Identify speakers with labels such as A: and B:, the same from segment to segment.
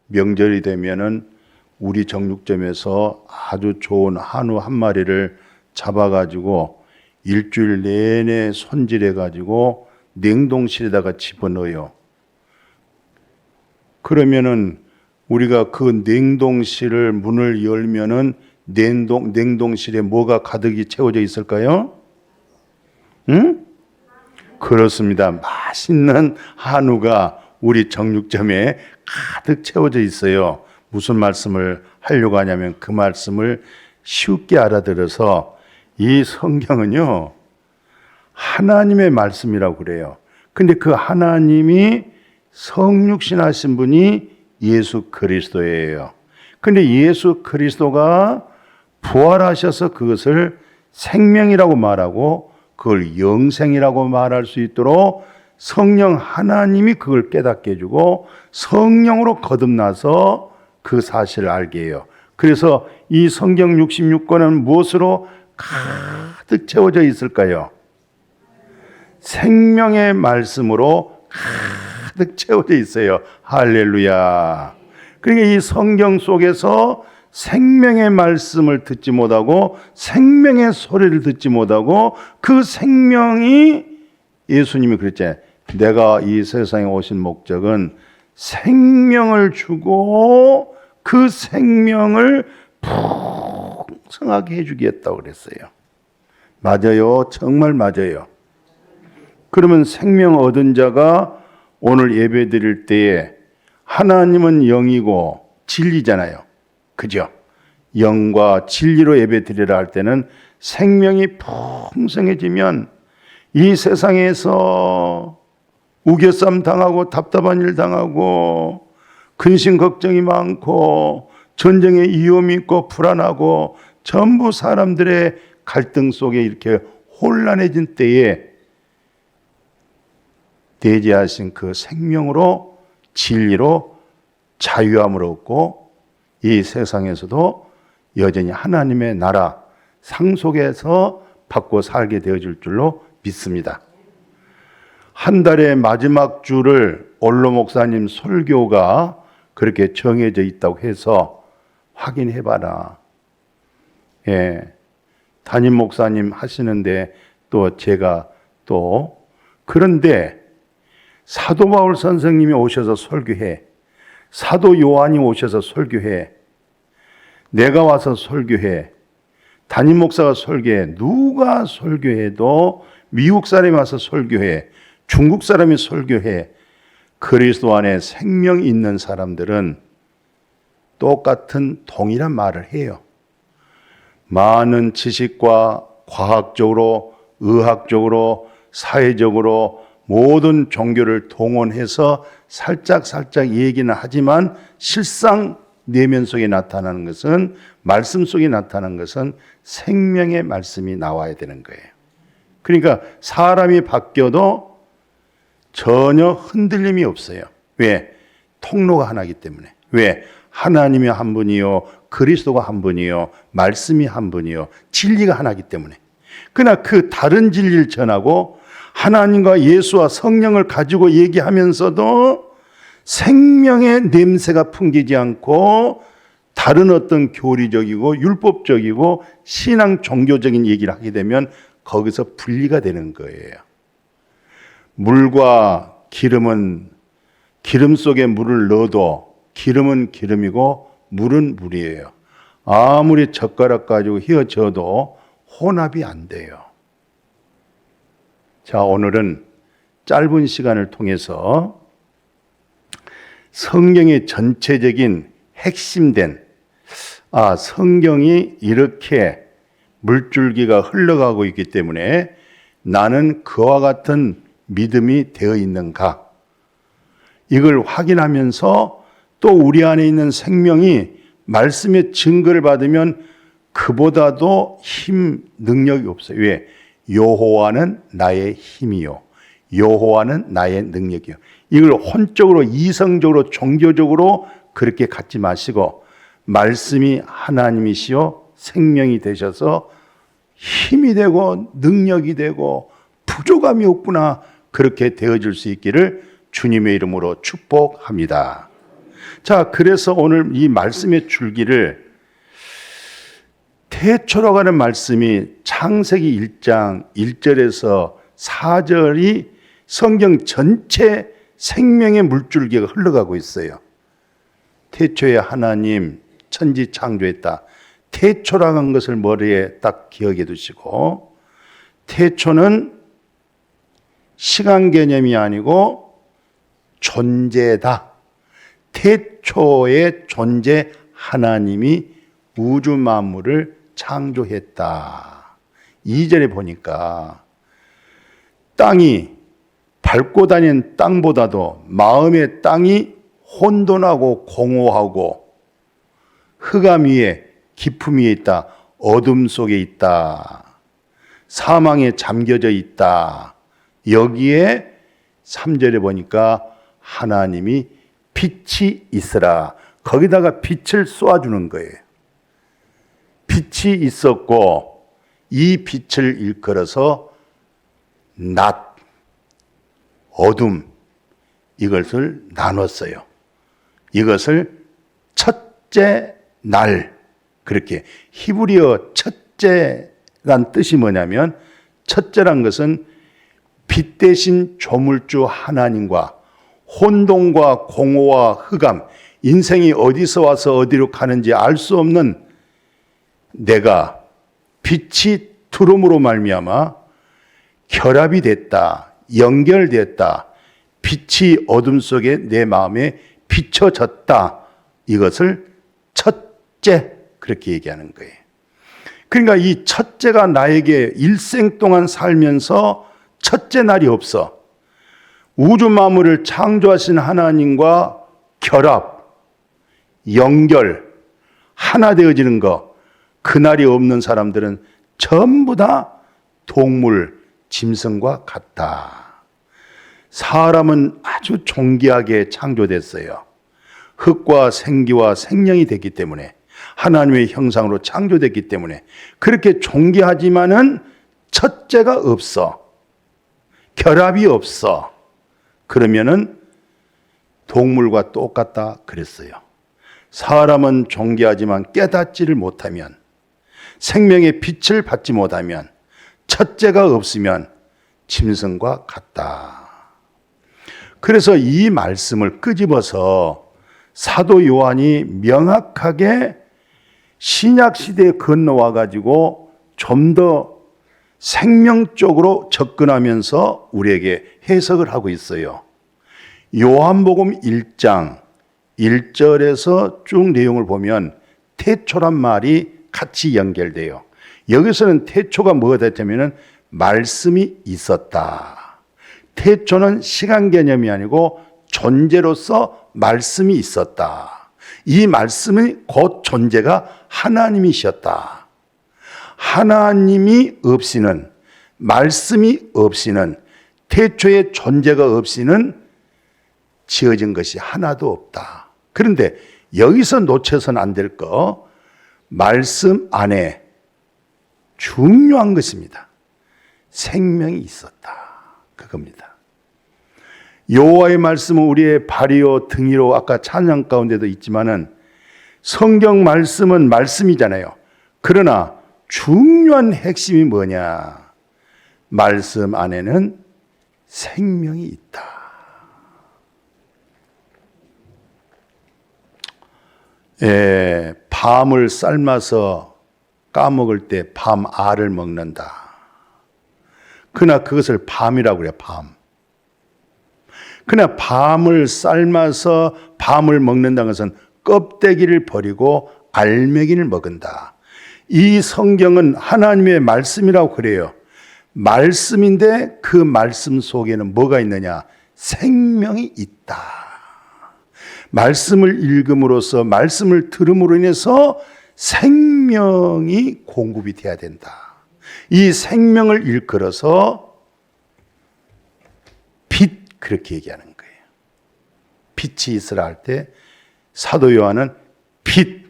A: 명절이 되면은 우리 정육점에서 아주 좋은 한우 한 마리를 잡아가지고 일주일 내내 손질해가지고 냉동실에다가 집어넣어요. 그러면은 우리가 그 냉동실을 문을 열면은 냉동실에 뭐가 가득이 채워져 있을까요? 응? 그렇습니다. 맛있는 한우가 우리 정육점에 가득 채워져 있어요. 무슨 말씀을 하려고 하냐면 그 말씀을 쉽게 알아들어서 이 성경은요, 하나님의 말씀이라고 그래요. 근데 그 하나님이 성육신 하신 분이 예수 그리스도예요. 근데 예수 그리스도가 부활하셔서 그것을 생명이라고 말하고 그걸 영생이라고 말할 수 있도록 성령 하나님이 그걸 깨닫게 해주고 성령으로 거듭나서 그 사실을 알게 해요. 그래서 이 성경 66권은 무엇으로 가득 채워져 있을까요? 생명의 말씀으로 가득 채워져 있어요. 할렐루야. 그러니까 이 성경 속에서 생명의 말씀을 듣지 못하고 생명의 소리를 듣지 못하고 그 생명이 예수님이 그랬잖아요. 내가 이 세상에 오신 목적은 생명을 주고 그 생명을 풍성하게 해주겠다고 그랬어요. 맞아요. 정말 맞아요. 그러면 생명 얻은 자가 오늘 예배 드릴 때에 하나님은 영이고 진리잖아요. 그죠? 영과 진리로 예배 드리라 할 때는 생명이 풍성해지면 이 세상에서 우겨쌈 당하고 답답한 일 당하고 근심 걱정이 많고 전쟁에 위험이 있고 불안하고 전부 사람들의 갈등 속에 이렇게 혼란해진 때에 대지하신 그 생명으로 진리로 자유함을 얻고 이 세상에서도 여전히 하나님의 나라 상속에서 받고 살게 되어질 줄로 믿습니다. 한 달의 마지막 주를 올로 목사님 설교가 그렇게 정해져 있다고 해서 확인해봐라. 예, 담임 목사님 하시는데 또 제가 또 그런데 사도 바울 선생님이 오셔서 설교해. 사도 요한이 오셔서 설교해. 내가 와서 설교해. 담임 목사가 설교해. 누가 설교해도 미국 사람이 와서 설교해. 중국 사람이 설교해. 그리스도 안에 생명 있는 사람들은 똑같은 동일한 말을 해요. 많은 지식과 과학적으로, 의학적으로, 사회적으로 모든 종교를 동원해서 살짝 얘기는 하지만 실상 내면 속에 나타나는 것은 말씀 속에 나타나는 것은 생명의 말씀이 나와야 되는 거예요. 그러니까 사람이 바뀌어도 전혀 흔들림이 없어요. 왜? 통로가 하나이기 때문에. 왜? 하나님이 한 분이요, 그리스도가 한 분이요, 말씀이 한 분이요, 진리가 하나이기 때문에. 그러나 그 다른 진리를 전하고 하나님과 예수와 성령을 가지고 얘기하면서도 생명의 냄새가 풍기지 않고 다른 어떤 교리적이고 율법적이고 신앙 종교적인 얘기를 하게 되면 거기서 분리가 되는 거예요. 물과 기름은 기름 속에 물을 넣어도 기름은 기름이고 물은 물이에요. 아무리 젓가락 가지고 휘어져도 혼합이 안 돼요. 자, 오늘은 짧은 시간을 통해서 성경의 전체적인 핵심된 성경이 이렇게 물줄기가 흘러가고 있기 때문에 나는 그와 같은 믿음이 되어 있는가? 이걸 확인하면서 또 우리 안에 있는 생명이 말씀의 증거를 받으면 그보다도 능력이 없어요. 왜? 여호와는 나의 힘이요, 여호와는 나의 능력이요. 이걸 혼적으로 이성적으로 종교적으로 그렇게 갖지 마시고 말씀이 하나님이시요 생명이 되셔서 힘이 되고 능력이 되고 부족함이 없구나, 그렇게 되어질 수 있기를 주님의 이름으로 축복합니다. 자, 그래서 오늘 이 말씀의 줄기를 태초라고 하는 말씀이 창세기 1장 1절에서 4절이 성경 전체 생명의 물줄기가 흘러가고 있어요. 태초에 하나님 천지 창조했다. 태초라고 한 것을 머리에 딱 기억해 두시고, 태초는 시간 개념이 아니고 존재다. 태초의 존재 하나님이 우주 만물을 창조했다. 2절에 보니까 땅이 밟고 다니는 땅보다도 마음의 땅이 혼돈하고 공허하고 흑암 위에 깊음 위에 있다. 어둠 속에 있다. 사망에 잠겨져 있다. 여기에 3절에 보니까 하나님이 빛이 있으라. 거기다가 빛을 쏘아주는 거예요. 빛이 있었고 이 빛을 일컬어서 낮, 어둠, 이것을 나눴어요. 이것을 첫째 날, 그렇게 히브리어 첫째란 뜻이 뭐냐면, 첫째란 것은 빛 대신 조물주 하나님과 혼돈과 공허와 흑암, 인생이 어디서 와서 어디로 가는지 알 수 없는 내가 빛이 들어옴으로 말미암아 결합이 됐다, 연결됐다, 빛이 어둠 속에 내 마음에 비춰졌다. 이것을 첫째, 그렇게 얘기하는 거예요. 그러니까 이 첫째가 나에게 일생 동안 살면서 첫째 날이 없어. 우주 만물을 창조하신 하나님과 결합, 연결, 하나 되어지는 것, 그날이 없는 사람들은 전부 다 동물, 짐승과 같다. 사람은 아주 존귀하게 창조됐어요. 흙과 생기와 생명이 됐기 때문에, 하나님의 형상으로 창조됐기 때문에 그렇게 존귀하지만은 첫째가 없어. 결합이 없어. 그러면은 동물과 똑같다 그랬어요. 사람은 존귀하지만 깨닫지를 못하면, 생명의 빛을 받지 못하면, 첫째가 없으면 짐승과 같다. 그래서 이 말씀을 끄집어서 사도 요한이 명확하게 신약 시대에 건너와 가지고 좀 더 생명적으로 접근하면서 우리에게 해석을 하고 있어요. 요한복음 1장 1절에서 쭉 내용을 보면 태초란 말이 같이 연결돼요. 여기서는 태초가 뭐가 됐냐면은 말씀이 있었다. 태초는 시간 개념이 아니고 존재로서 말씀이 있었다. 이 말씀이 곧 존재가 하나님이셨다. 하나님이 없이는, 말씀이 없이는, 태초의 존재가 없이는 지어진 것이 하나도 없다. 그런데 여기서 놓쳐서는 안 될 거, 말씀 안에 중요한 것입니다. 생명이 있었다. 그겁니다. 여호와의 말씀은 우리의 발이요 등이로, 아까 찬양 가운데도 있지만은 성경 말씀은 말씀이잖아요. 그러나 중요한 핵심이 뭐냐? 말씀 안에는 생명이 있다. 밤을 삶아서 까먹을 때 밤알을 먹는다. 그러나 그것을 밤이라고 그래요. 밤. 그러나 밤을 삶아서 밤을 먹는다는 것은 껍데기를 버리고 알맹이를 먹은다. 이 성경은 하나님의 말씀이라고 그래요. 말씀인데 그 말씀 속에는 뭐가 있느냐? 생명이 있다. 말씀을 읽음으로써, 말씀을 들음으로 인해서 생명이 공급이 돼야 된다. 이 생명을 일컬어서 빛, 그렇게 얘기하는 거예요. 빛이 있으라 할 때 사도 요한은 빛,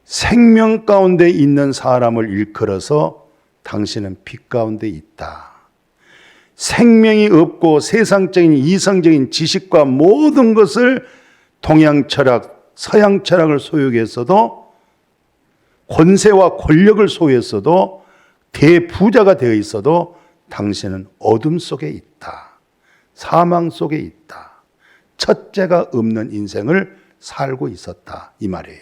A: 생명 가운데 있는 사람을 일컬어서 당신은 빛 가운데 있다. 생명이 없고 세상적인 이성적인 지식과 모든 것을 동양 철학, 서양 철학을 소유했어도 권세와 권력을 소유했어도 대부자가 되어 있어도 당신은 어둠 속에 있다. 사망 속에 있다. 첫째가 없는 인생을 살고 있었다. 이 말이에요.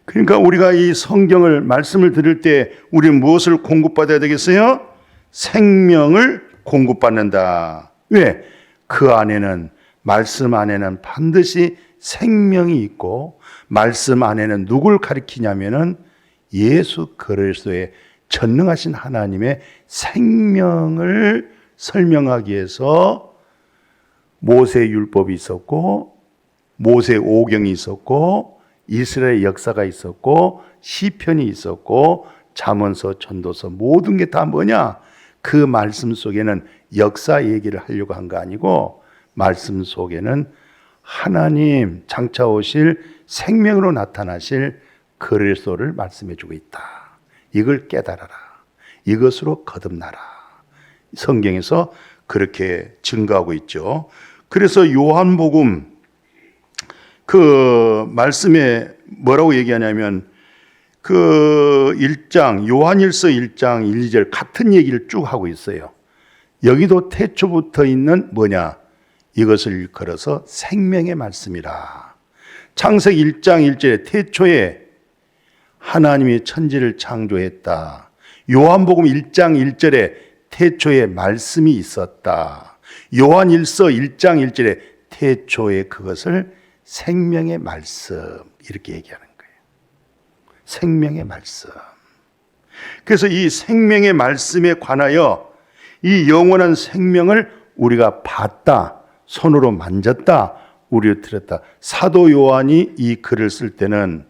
A: 그러니까 우리가 이 성경을 말씀을 들을 때 우리는 무엇을 공급받아야 되겠어요? 생명을 공급받는다. 왜? 그 안에는 말씀 안에는 반드시 생명이 있고 말씀 안에는 누굴 가리키냐면은 예수 그리스도의 전능하신 하나님의 생명을 설명하기 위해서 모세 율법이 있었고 모세 오경이 있었고 이스라엘 역사가 있었고 시편이 있었고 잠언서 전도서 모든 게 다 뭐냐? 그 말씀 속에는 역사 얘기를 하려고 한 거 아니고 말씀 속에는 하나님 장차 오실 생명으로 나타나실 그리스도를 말씀해 주고 있다. 이걸 깨달아라. 이것으로 거듭나라. 성경에서 그렇게 증거하고 있죠. 그래서 요한복음 그 말씀에 뭐라고 얘기하냐면 그 1장 요한일서 1장 1, 2절 같은 얘기를 쭉 하고 있어요. 여기도 태초부터 있는 뭐냐? 이것을 일컬어서 생명의 말씀이라. 창세기 1장 1절에 태초에 하나님이 천지를 창조했다. 요한복음 1장 1절에 태초에 말씀이 있었다. 요한일서 1장 1절에 태초에 그것을 생명의 말씀 이렇게 얘기하는 거예요. 생명의 말씀. 그래서 이 생명의 말씀에 관하여 이 영원한 생명을 우리가 봤다, 손으로 만졌다, 우리로 들었다. 사도 요한이 이 글을 쓸 때는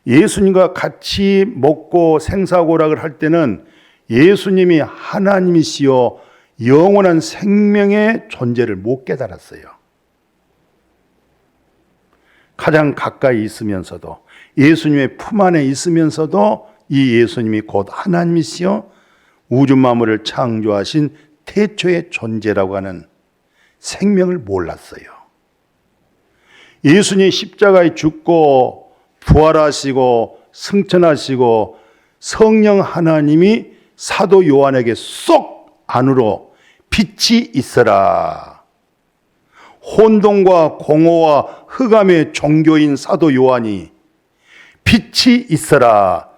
A: 예수님과 같이 먹고 생사고락을 할 때는 예수님이 하나님이시여 영원한 생명의 존재를 못 깨달았어요. 가장 가까이 있으면서도 예수님의 품 안에 있으면서도 이 예수님이 곧 하나님이시여 우주 만물을 창조하신 태초의 존재라고 하는 생명을 몰랐어요. 예수님이 십자가에 죽고 부활하시고 승천하시고 성령 하나님이 사도 요한에게 쏙 안으로 빛이 있어라. 혼돈과 공허와 흑암의 종교인 사도 요한이 빛이 있어라.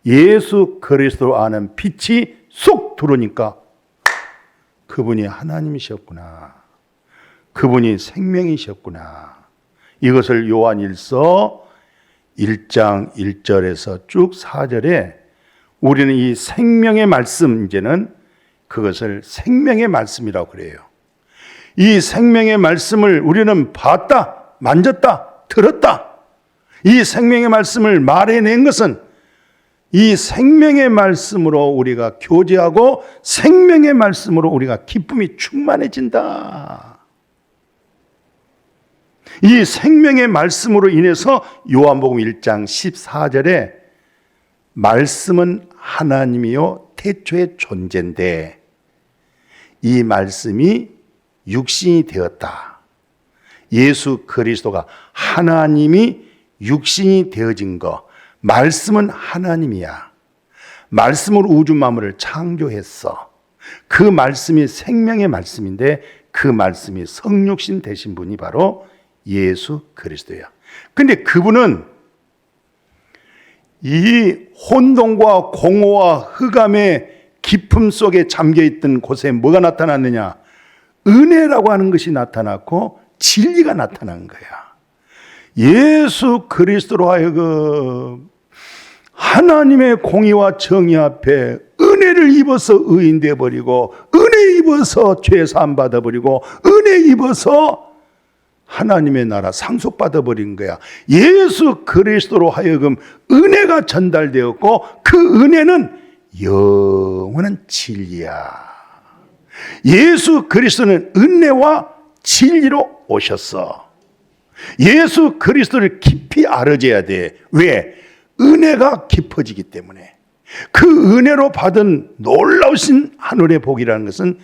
A: 예수 그리스도로 아는 빛이 쏙 들어오니까 그분이 하나님이셨구나. 그분이 생명이셨구나. 이것을 요한일서 1장 1절에서 쭉 4절에 우리는 이 생명의 말씀, 이제는 그것을 생명의 말씀이라고 그래요. 이 생명의 말씀을 우리는 봤다, 만졌다, 들었다. 이 생명의 말씀을 말해낸 것은 이 생명의 말씀으로 우리가 교제하고 생명의 말씀으로 우리가 기쁨이 충만해진다. 이 생명의 말씀으로 인해서 요한복음 1장 14절에 말씀은 하나님이요 태초의 존재인데 이 말씀이 육신이 되었다. 예수 그리스도가 하나님이 육신이 되어진 거. 말씀은 하나님이야. 말씀으로 우주 만물을 창조했어. 그 말씀이 생명의 말씀인데 그 말씀이 성육신 되신 분이 바로 예수 그리스도야. 근데 그분은 이 혼돈과 공허와 흑암의 깊음 속에 잠겨있던 곳에 뭐가 나타났느냐? 은혜라고 하는 것이 나타났고 진리가 나타난 거야. 예수 그리스도로 하여금 하나님의 공의와 정의 앞에 은혜를 입어서 의인 되어버리고 은혜 입어서 죄 사함 받아버리고 은혜 입어서 하나님의 나라 상속받아버린 거야. 예수 그리스도로 하여금 은혜가 전달되었고 그 은혜는 영원한 진리야. 예수 그리스도는 은혜와 진리로 오셨어. 예수 그리스도를 깊이 알아줘야 돼. 왜? 은혜가 깊어지기 때문에. 그 은혜로 받은 놀라우신 하늘의 복이라는 것은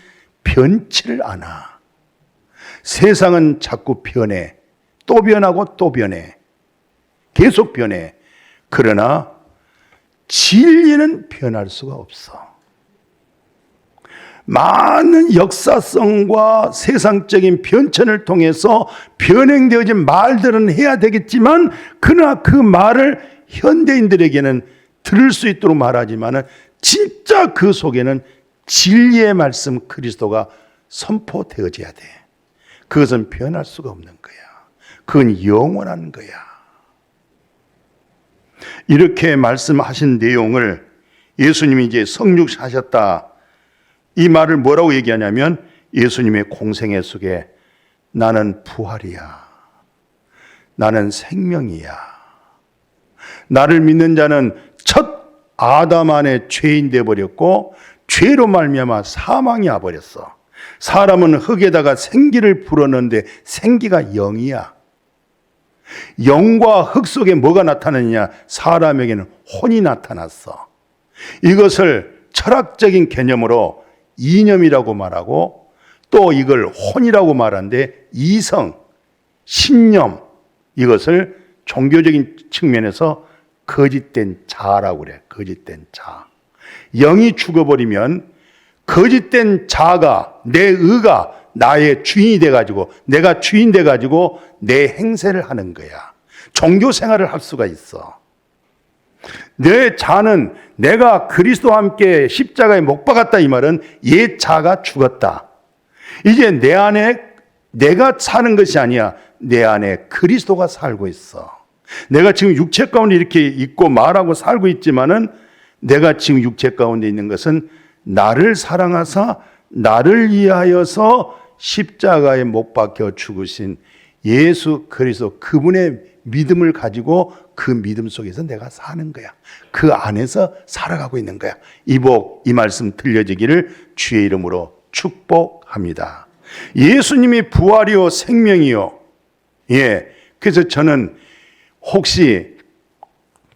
A: 변치를 않아. 세상은 자꾸 변해. 또 변하고 또 변해. 계속 변해. 그러나 진리는 변할 수가 없어. 많은 역사성과 세상적인 변천을 통해서 변행되어진 말들은 해야 되겠지만, 그러나 그 말을 현대인들에게는 들을 수 있도록 말하지만 진짜 그 속에는 진리의 말씀 그리스도가 선포되어져야 돼. 그것은 변할 수가 없는 거야. 그건 영원한 거야. 이렇게 말씀하신 내용을 예수님이 이제 성육하셨다, 이 말을 뭐라고 얘기하냐면, 예수님의 공생애 속에 나는 부활이야, 나는 생명이야, 나를 믿는 자는 첫 아담 안에 죄인 되어버렸고 죄로 말미암아 사망이 와버렸어. 사람은 흙에다가 생기를 불었는데 생기가 영이야. 영과 흙 속에 뭐가 나타나느냐? 사람에게는 혼이 나타났어. 이것을 철학적인 개념으로 이념이라고 말하고, 또 이걸 혼이라고 말하는데 이성, 신념, 이것을 종교적인 측면에서 거짓된 자라고 그래. 거짓된 자. 영이 죽어버리면 거짓된 자가, 내 의가 나의 주인이 돼가지고, 내가 주인 돼가지고 내 행세를 하는 거야. 종교 생활을 할 수가 있어. 내 자는 내가 그리스도와 함께 십자가에 못 박았다, 이 말은 옛 자가 죽었다. 이제 내 안에 내가 사는 것이 아니야. 내 안에 그리스도가 살고 있어. 내가 지금 육체 가운데 이렇게 있고 말하고 살고 있지만은, 내가 지금 육체 가운데 있는 것은 나를 사랑하사 나를 위하여서 십자가에 못 박혀 죽으신 예수 그리스도, 그분의 믿음을 가지고 그 믿음 속에서 내가 사는 거야. 그 안에서 살아가고 있는 거야. 이 말씀 들려지기를 주의 이름으로 축복합니다. 예수님이 부활이요 생명이요. 예. 그래서 저는 혹시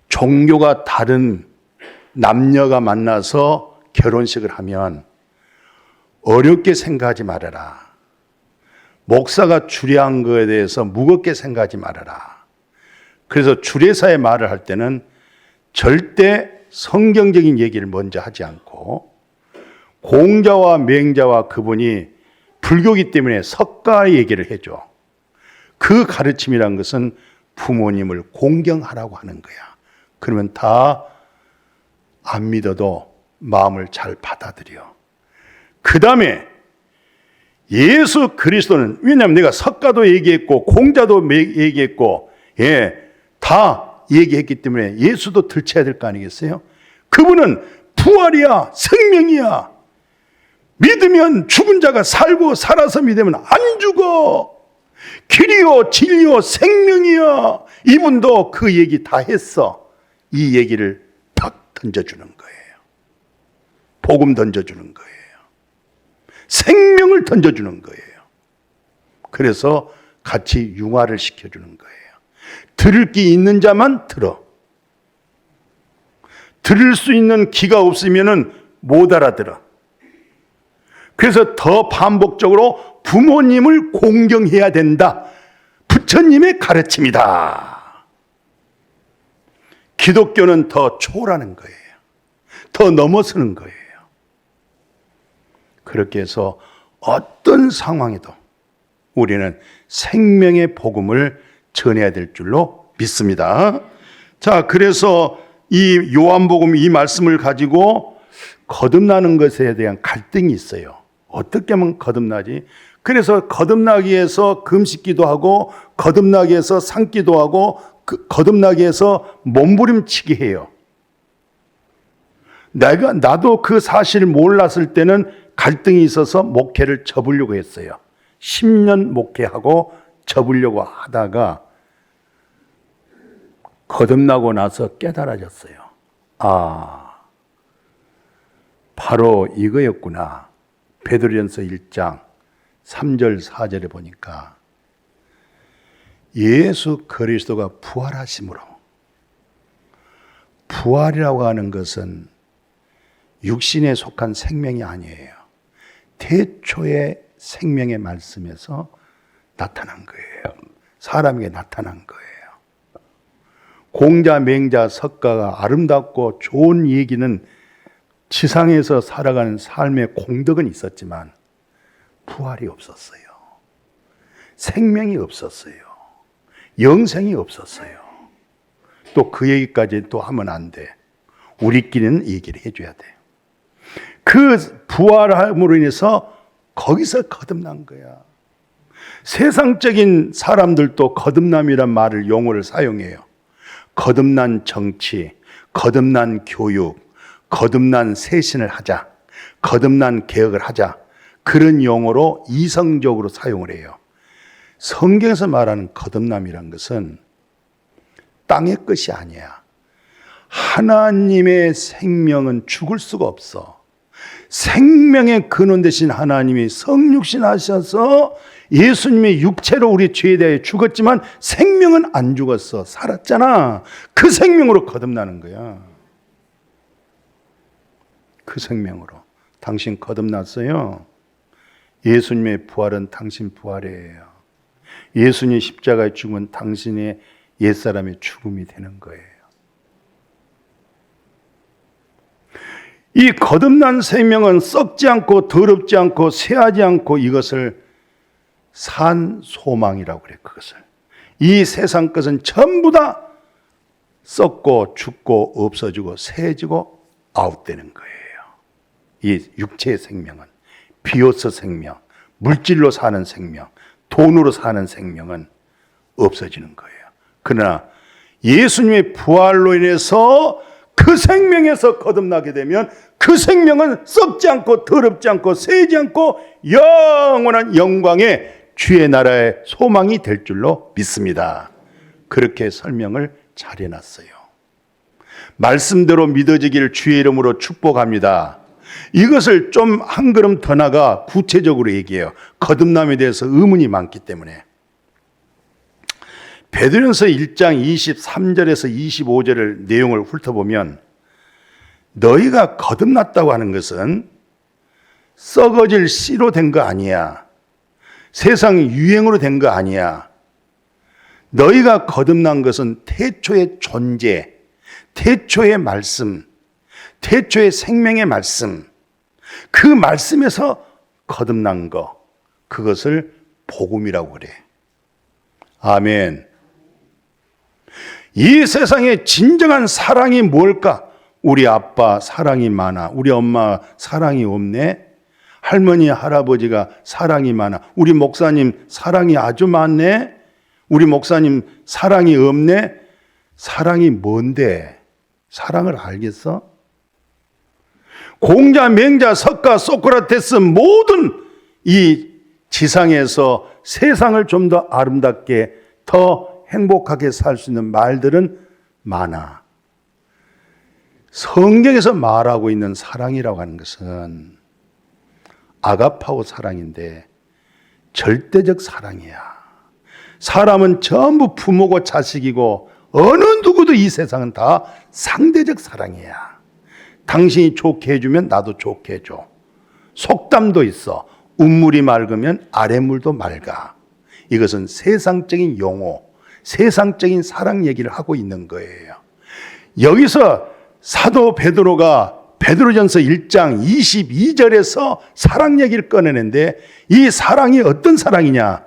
A: 종교가 다른 남녀가 만나서 결혼식을 하면 어렵게 생각하지 말아라. 목사가 주례한 거에 대해서 무겁게 생각하지 말아라. 그래서 주례사의 말을 할 때는 절대 성경적인 얘기를 먼저 하지 않고, 공자와 맹자와 그분이 불교기 때문에 석가 얘기를 해줘. 그 가르침이란 것은 부모님을 공경하라고 하는 거야. 그러면 다 안 믿어도 마음을 잘 받아들여. 그 다음에 예수 그리스도는, 왜냐하면 내가 석가도 얘기했고 공자도 얘기했고, 예, 다 얘기했기 때문에 예수도 들쳐야 될 거 아니겠어요? 그분은 부활이야, 생명이야. 믿으면 죽은 자가 살고, 살아서 믿으면 안 죽어. 길이요 진리요 생명이야. 이분도 그 얘기 다 했어. 이 얘기를 탁 던져주는 거예요. 복음 던져주는 거예요. 생명을 던져주는 거예요. 그래서 같이 융화를 시켜주는 거예요. 들을 게 있는 자만 들어. 들을 수 있는 귀가 없으면 못 알아들어. 그래서 더 반복적으로 부모님을 공경해야 된다. 부처님의 가르침이다. 기독교는 더 초월하는 거예요. 더 넘어서는 거예요. 그렇게 해서 어떤 상황에도 우리는 생명의 복음을 전해야 될 줄로 믿습니다. 자, 그래서 이 요한복음 이 말씀을 가지고 거듭나는 것에 대한 갈등이 있어요. 어떻게 하면 거듭나지? 그래서 거듭나기 위해서 금식기도 하고, 거듭나기 위해서 산기도 하고, 거듭나기 위해서 몸부림치기 해요. 나도 그 사실을 몰랐을 때는 갈등이 있어서 목회를 접으려고 했어요. 10년 목회하고 접으려고 하다가 거듭나고 나서 깨달아졌어요. 아, 바로 이거였구나. 베드로전서 1장 3절 4절에 보니까 예수 그리스도가 부활하심으로, 부활이라고 하는 것은 육신에 속한 생명이 아니에요. 태초의 생명의 말씀에서 나타난 거예요. 사람에게 나타난 거예요. 공자, 맹자, 석가가 아름답고 좋은 얘기는 지상에서 살아가는 삶의 공덕은 있었지만 부활이 없었어요. 생명이 없었어요. 영생이 없었어요. 또 그 얘기까지 또 하면 안 돼. 우리끼리는 얘기를 해줘야 돼. 그 부활함으로 인해서 거기서 거듭난 거야. 세상적인 사람들도 거듭남이란 말을 용어를 사용해요. 거듭난 정치, 거듭난 교육, 거듭난 쇄신을 하자, 거듭난 개혁을 하자, 그런 용어로 이성적으로 사용을 해요. 성경에서 말하는 거듭남이란 것은 땅의 것이 아니야. 하나님의 생명은 죽을 수가 없어. 생명의 근원 되신 하나님이 성육신 하셔서 예수님의 육체로 우리 죄에 대해 죽었지만 생명은 안 죽었어. 살았잖아. 그 생명으로 거듭나는 거야. 그 생명으로. 당신 거듭났어요. 예수님의 부활은 당신 부활이에요. 예수님 십자가에 죽은 당신의 옛사람의 죽음이 되는 거예요. 이 거듭난 생명은 썩지 않고 더럽지 않고 쇠하지 않고 이것을 산 소망이라고 그래. 그것을 이 세상 것은 전부 다 썩고 죽고 없어지고 쇠해지고 아웃되는 거예요. 이 육체의 생명은 비오스 생명, 물질로 사는 생명, 돈으로 사는 생명은 없어지는 거예요. 그러나 예수님의 부활로 인해서 그 생명에서 거듭나게 되면 그 생명은 썩지 않고 더럽지 않고 쇠지 않고 영원한 영광의 주의 나라의 소망이 될 줄로 믿습니다. 그렇게 설명을 잘 해놨어요. 말씀대로 믿어지기를 주의 이름으로 축복합니다. 이것을 좀 한 걸음 더 나가 구체적으로 얘기해요. 거듭남에 대해서 의문이 많기 때문에. 베드로전서 1장 23절에서 25절의 내용을 훑어보면 너희가 거듭났다고 하는 것은 썩어질 씨로 된 거 아니야. 세상 유행으로 된 거 아니야. 너희가 거듭난 것은 태초의 존재, 태초의 말씀, 태초의 생명의 말씀, 그 말씀에서 거듭난 거, 그것을 복음이라고 그래. 아멘. 이 세상에 진정한 사랑이 뭘까? 우리 아빠 사랑이 많아. 우리 엄마 사랑이 없네. 할머니, 할아버지가 사랑이 많아. 우리 목사님 사랑이 아주 많네. 우리 목사님 사랑이 없네. 사랑이 뭔데? 사랑을 알겠어? 공자, 맹자, 석가, 소크라테스 모든 이 지상에서 세상을 좀 더 아름답게 더 행복하게 살 수 있는 말들은 많아. 성경에서 말하고 있는 사랑이라고 하는 것은 아가파오 사랑인데 절대적 사랑이야. 사람은 전부 부모고 자식이고 어느 누구도 이 세상은 다 상대적 사랑이야. 당신이 좋게 해주면 나도 좋게 해줘. 속담도 있어. 웃물이 맑으면 아랫물도 맑아. 이것은 세상적인 용어, 세상적인 사랑 얘기를 하고 있는 거예요. 여기서 사도 베드로가 베드로전서 1장 22절에서 사랑 얘기를 꺼내는데 이 사랑이 어떤 사랑이냐?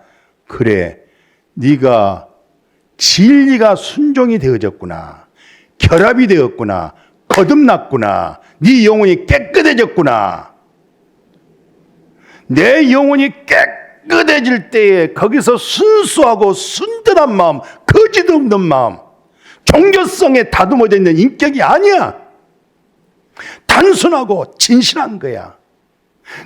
A: 그래, 네가 진리가 순종이 되어졌구나. 결합이 되었구나. 거듭났구나. 네 영혼이 깨끗해졌구나. 내 영혼이 깨끗해질 때에 거기서 순수하고 순전한 마음, 거짓 없는 마음, 종교성에 다듬어져 있는 인격이 아니야. 단순하고 진실한 거야.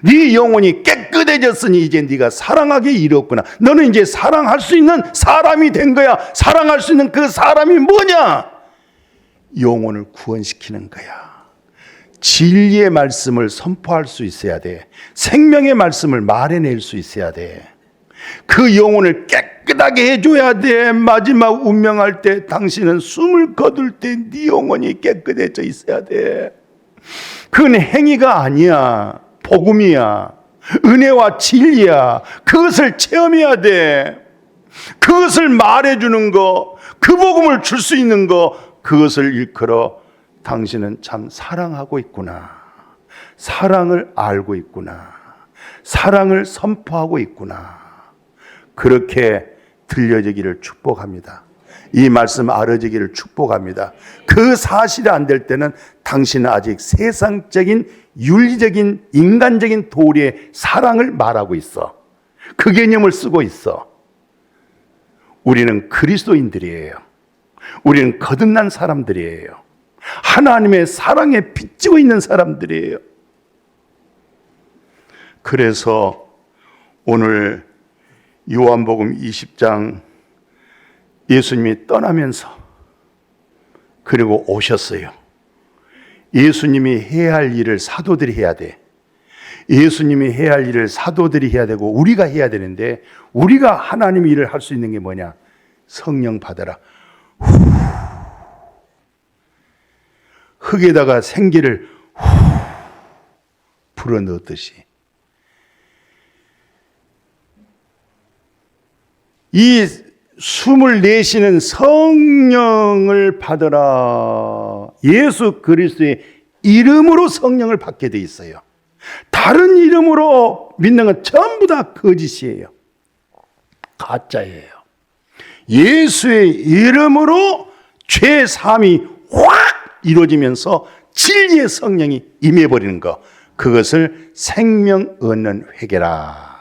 A: 네 영혼이 깨끗해졌으니 이제 네가 사랑하게 이르렀구나. 너는 이제 사랑할 수 있는 사람이 된 거야. 사랑할 수 있는 그 사람이 뭐냐? 영혼을 구원시키는 거야. 진리의 말씀을 선포할 수 있어야 돼. 생명의 말씀을 말해낼 수 있어야 돼. 그 영혼을 깨끗하게 해줘야 돼. 마지막 운명할 때 당신은 숨을 거둘 때 네 영혼이 깨끗해져 있어야 돼. 그건 행위가 아니야. 복음이야. 은혜와 진리야. 그것을 체험해야 돼. 그것을 말해주는 거, 그 복음을 줄 수 있는 거, 그것을 일컬어 당신은 참 사랑하고 있구나. 사랑을 알고 있구나. 사랑을 선포하고 있구나. 그렇게 들려지기를 축복합니다. 이 말씀 알아지기를 축복합니다. 그 사실이 안 될 때는 당신은 아직 세상적인 윤리적인 인간적인 도리의 사랑을 말하고 있어. 그 개념을 쓰고 있어. 우리는 그리스도인들이에요. 우리는 거듭난 사람들이에요. 하나님의 사랑에 빚지고 있는 사람들이에요. 그래서 오늘 요한복음 20장 예수님이 떠나면서 그리고 오셨어요. 예수님이 해야 할 일을 사도들이 해야 돼. 예수님이 해야 할 일을 사도들이 해야 되고 우리가 해야 되는데, 우리가 하나님 일을 할 수 있는 게 뭐냐? 성령 받아라. 흙에다가 생기를 불어넣듯이 이 숨을 내쉬는 성령을 받아라. 예수 그리스도의 이름으로 성령을 받게 돼 있어요. 다른 이름으로 믿는 건 전부 다 거짓이에요. 가짜예요. 예수의 이름으로 죄 사함이 확 이루어지면서 진리의 성령이 임해버리는 것, 그것을 생명 얻는 회개라.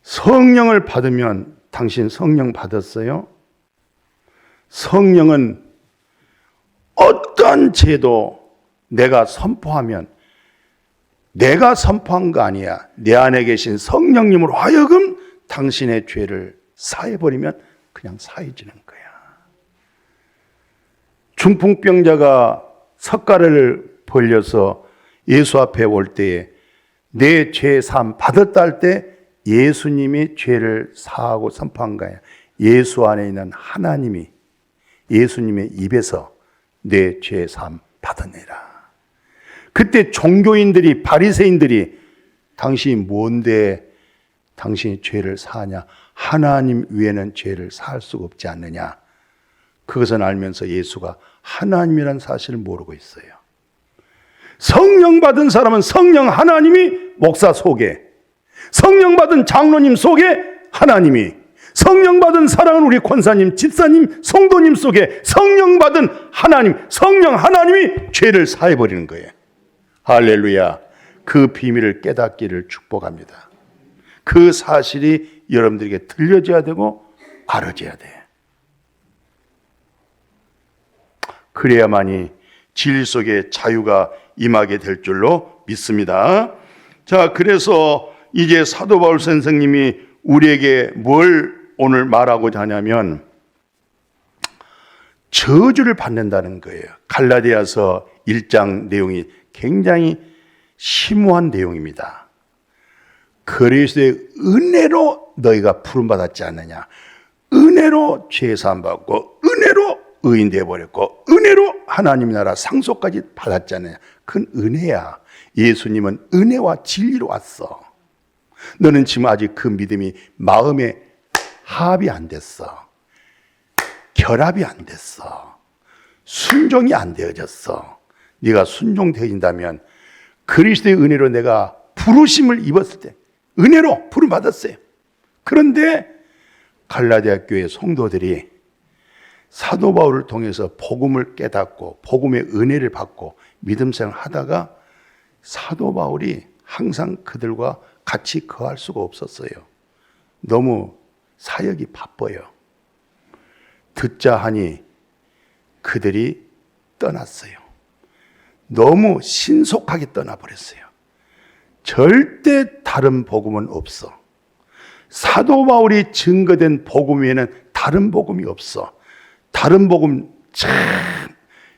A: 성령을 받으면, 당신 성령 받았어요? 성령은 어떤 죄도 내가 선포하면, 내가 선포한 거 아니야. 내 안에 계신 성령님으로 하여금 당신의 죄를 사해버리면 그냥 사해지는 거야. 중풍병자가 석가래를 벌려서 예수 앞에 올 때에 내 죄 사함 받았다 할 때 예수님이 죄를 사하고 선포한 거야. 예수 안에 있는 하나님이 예수님의 입에서 내 죄 사함 받아내라. 그때 종교인들이, 바리새인들이 당신이 뭔데 당신이 죄를 사하냐? 하나님 외에는 죄를 사할 수가 없지 않느냐? 그것을 알면서 예수가 하나님이라는 사실을 모르고 있어요. 성령 받은 사람은 성령 하나님이 목사 속에, 성령 받은 장로님 속에 하나님이, 성령 받은 사랑하는 우리 권사님, 집사님, 성도님 속에 성령 받은 하나님, 성령 하나님이 죄를 사해버리는 거예요. 할렐루야. 그 비밀을 깨닫기를 축복합니다. 그 사실이 여러분들에게 들려져야 되고 알아져야 돼. 그래야만이 진리 속에 자유가 임하게 될 줄로 믿습니다. 자, 그래서 이제 사도 바울 선생님이 우리에게 뭘 오늘 말하고자 하냐면 저주를 받는다는 거예요. 갈라디아서 1장 내용이 굉장히 심오한 내용입니다. 그리스도의 은혜로 너희가 부름받았지 않느냐. 은혜로 죄사함 받고 은혜로 의인 되어버렸고 은혜로 하나님 나라 상속까지 받았지 않느냐. 그건 은혜야. 예수님은 은혜와 진리로 왔어. 너는 지금 아직 그 믿음이 마음에 합이 안 됐어. 결합이 안 됐어. 순종이 안 되어졌어. 네가 순종되어진다면 그리스도의 은혜로 내가 부르심을 입었을 때 은혜로 부름 받았어요. 그런데 갈라디아 교회 성도들이 사도 바울을 통해서 복음을 깨닫고 복음의 은혜를 받고 믿음 생활을 하다가 사도 바울이 항상 그들과 같이 거할 수가 없었어요. 너무 사역이 바빠요. 듣자 하니 그들이 떠났어요. 너무 신속하게 떠나버렸어요. 절대 다른 복음은 없어. 사도 바울이 증거된 복음 외에는 다른 복음이 없어. 다른 복음 참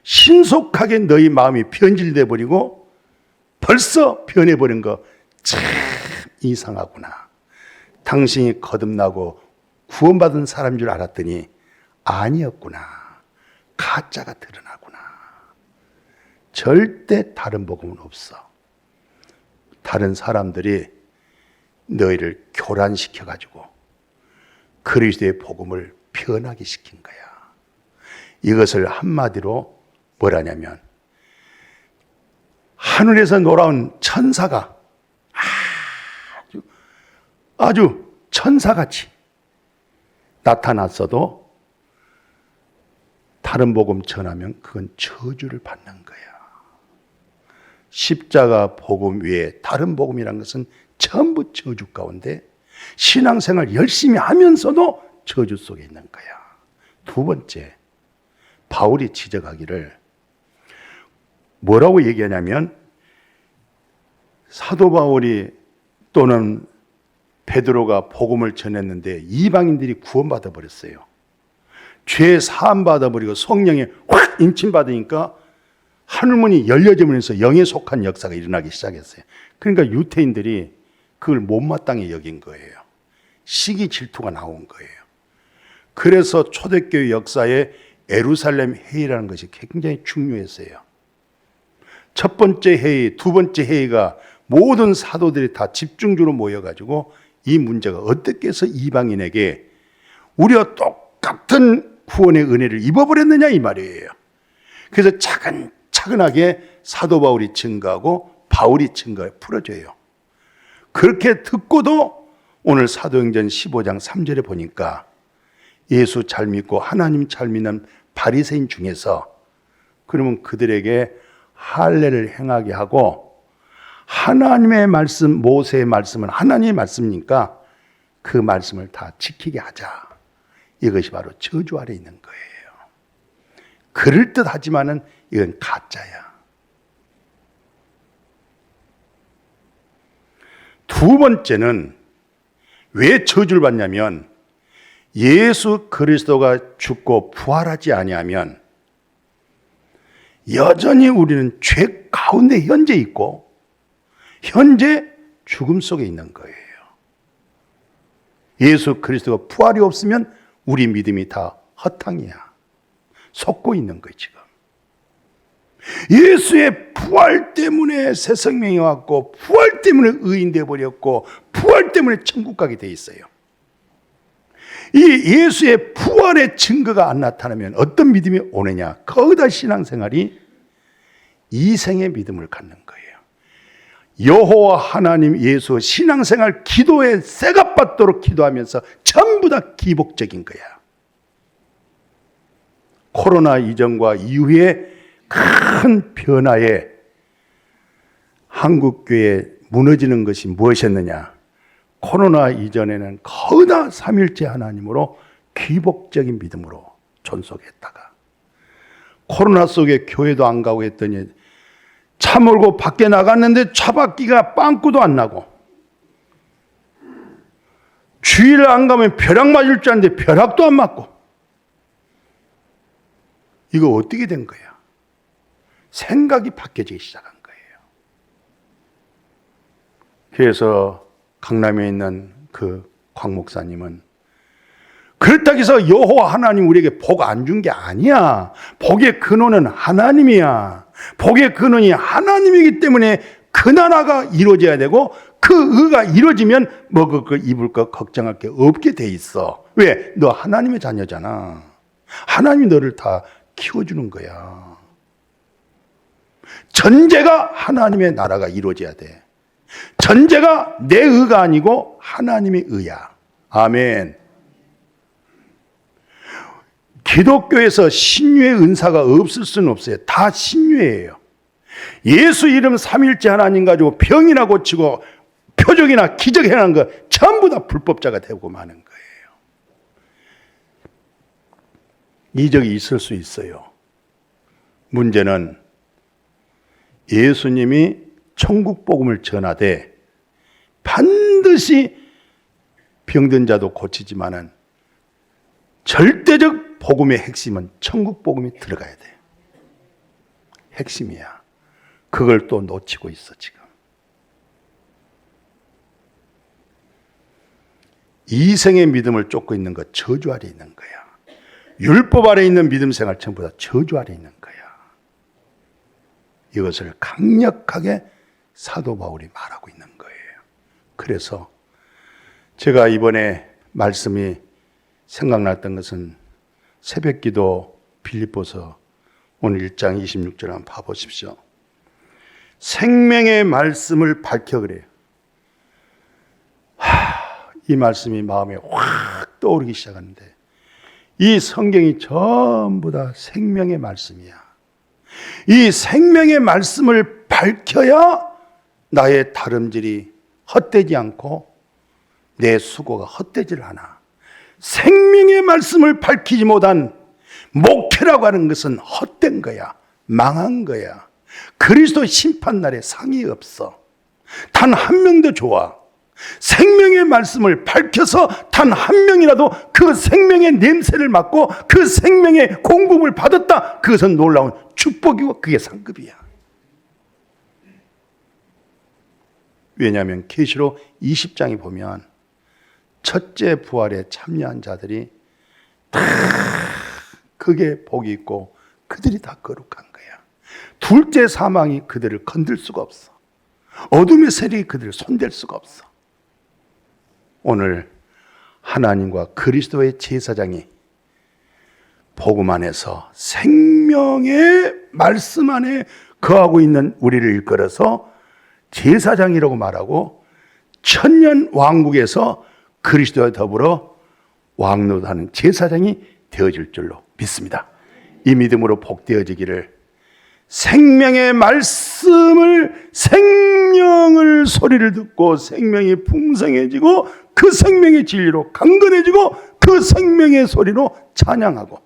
A: 신속하게 너희 마음이 변질돼 버리고 벌써 변해버린 거 참 이상하구나. 당신이 거듭나고 구원받은 사람인 줄 알았더니 아니었구나. 가짜가 드러나구나. 절대 다른 복음은 없어. 다른 사람들이 너희를 교란시켜가지고 그리스도의 복음을 변하게 시킨 거야. 이것을 한마디로 뭐라냐면 하늘에서 놀아온 천사가 아주 천사같이 나타났어도 다른 복음 전하면 그건 저주를 받는 거야. 십자가 복음 외에 다른 복음이라는 것은 전부 저주 가운데 신앙생활 열심히 하면서도 저주 속에 있는 거야. 두 번째, 바울이 지적하기를 뭐라고 얘기하냐면 사도 바울이 또는 베드로가 복음을 전했는데 이방인들이 구원받아 버렸어요. 죄 사함 받아 버리고 성령에 확 임침받으니까 하늘문이 열려지면서 영에 속한 역사가 일어나기 시작했어요. 그러니까 유태인들이 그걸 못마땅히 여긴 거예요. 시기 질투가 나온 거예요. 그래서 초대교회 역사에 예루살렘 회의라는 것이 굉장히 중요했어요. 첫 번째 회의, 두 번째 회의가 모든 사도들이 다 집중적으로 모여가지고 이 문제가 어떻게 해서 이방인에게 우리와 똑같은 구원의 은혜를 입어버렸느냐 이 말이에요. 그래서 차근차근하게 사도 바울이 증거하고 바울이 증거해 풀어줘요. 그렇게 듣고도 오늘 사도행전 15장 3절에 보니까 예수 잘 믿고 하나님 잘 믿는 바리새인 중에서 그러면 그들에게 할례를 행하게 하고 하나님의 말씀, 모세의 말씀은 하나님의 말씀이니까 그 말씀을 다 지키게 하자. 이것이 바로 저주 아래 있는 거예요. 그럴듯하지만은 이건 가짜야. 두 번째는 왜 저주를 받냐면 예수 그리스도가 죽고 부활하지 아니하면 여전히 우리는 죄 가운데 현재 있고 현재 죽음 속에 있는 거예요. 예수 그리스도가 부활이 없으면 우리 믿음이 다 허탕이야. 속고 있는 거예요, 지금. 예수의 부활 때문에 새 생명이 왔고 부활 때문에 의인 되어버렸고 부활 때문에 천국 가게 돼 있어요. 이 예수의 부활의 증거가 안 나타나면 어떤 믿음이 오느냐? 거기다 신앙생활이 이생의 믿음을 갖는 거예요. 여호와 하나님 예수 신앙생활 기도에 쇠갑받도록 기도하면서 전부 다 기복적인 거야. 코로나 이전과 이후에 큰 변화에 한국교회 무너지는 것이 무엇이었느냐? 코로나 이전에는 거의 다 삼일째 하나님으로 기복적인 믿음으로 존속했다가 코로나 속에 교회도 안 가고 했더니 차 몰고 밖에 나갔는데 차바퀴가 빵꾸도 안 나고 주일 안 가면 벼락 맞을 줄 알았는데 벼락도 안 맞고 이거 어떻게 된 거야? 생각이 바뀌어지기 시작한 거예요. 그래서 강남에 있는 그 광 목사님은 그렇다고 해서 여호와 하나님 우리에게 복 안 준 게 아니야. 복의 근원은 하나님이야. 복의 근원이 하나님이기 때문에 그 나라가 이루어져야 되고 그 의가 이루어지면 먹을 거 입을 거 걱정할 게 없게 돼 있어. 왜? 너 하나님의 자녀잖아. 하나님이 너를 다 키워주는 거야. 전제가 하나님의 나라가 이루어져야 돼. 전제가 내 의가 아니고 하나님의 의야. 아멘. 기독교에서 신유의 은사가 없을 수는 없어요. 다 신유예요. 예수 이름 삼일째 하나님 가지고 병이나 고치고 표적이나 기적 행한 거 전부 다 불법자가 되고 마는 거예요. 이적이 있을 수 있어요. 문제는 예수님이 천국 복음을 전하되 반드시 병든 자도 고치지만은 절대적 복음의 핵심은 천국 복음이 들어가야 돼. 핵심이야. 그걸 또 놓치고 있어 지금. 이생의 믿음을 쫓고 있는 것 저주 아래 있는 거야. 율법 아래 있는 믿음 생활 전부 다 저주 아래 있는 거야. 이것을 강력하게 사도 바울이 말하고 있는 거예요. 그래서 제가 이번에 말씀이 생각났던 것은 새벽기도 빌립보서 오늘 1장 26절 한번 봐보십시오. 생명의 말씀을 밝혀 그래요. 이 말씀이 마음에 확 떠오르기 시작하는데 이 성경이 전부 다 생명의 말씀이야. 이 생명의 말씀을 밝혀야 나의 다름질이 헛되지 않고 내 수고가 헛되질 않아. 생명의 말씀을 밝히지 못한 목회라고 하는 것은 헛된 거야. 망한 거야. 그리스도 심판날에 상이 없어. 단 한 명도 좋아. 생명의 말씀을 밝혀서 단 한 명이라도 그 생명의 냄새를 맡고 그 생명의 공급을 받았다. 그것은 놀라운 축복이고 그게 상급이야. 왜냐하면 계시록 20장에 보면 첫째 부활에 참여한 자들이 다 그게 복이 있고 그들이 다 거룩한 거야. 둘째 사망이 그들을 건들 수가 없어. 어둠의 세력이 그들을 손댈 수가 없어. 오늘 하나님과 그리스도의 제사장이 복음 안에서 생명의 말씀 안에 거하고 있는 우리를 일컬어서 제사장이라고 말하고 천년 왕국에서 그리스도와 더불어 왕노하는 제사장이 되어질 줄로 믿습니다. 이 믿음으로 복되어지기를 생명의 말씀을 생명을 소리를 듣고 생명이 풍성해지고 그 생명의 진리로 강건해지고 그 생명의 소리로 찬양하고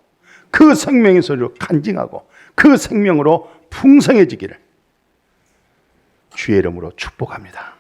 A: 그 생명의 소리로 간증하고 그 생명으로 풍성해지기를 주의 이름으로 축복합니다.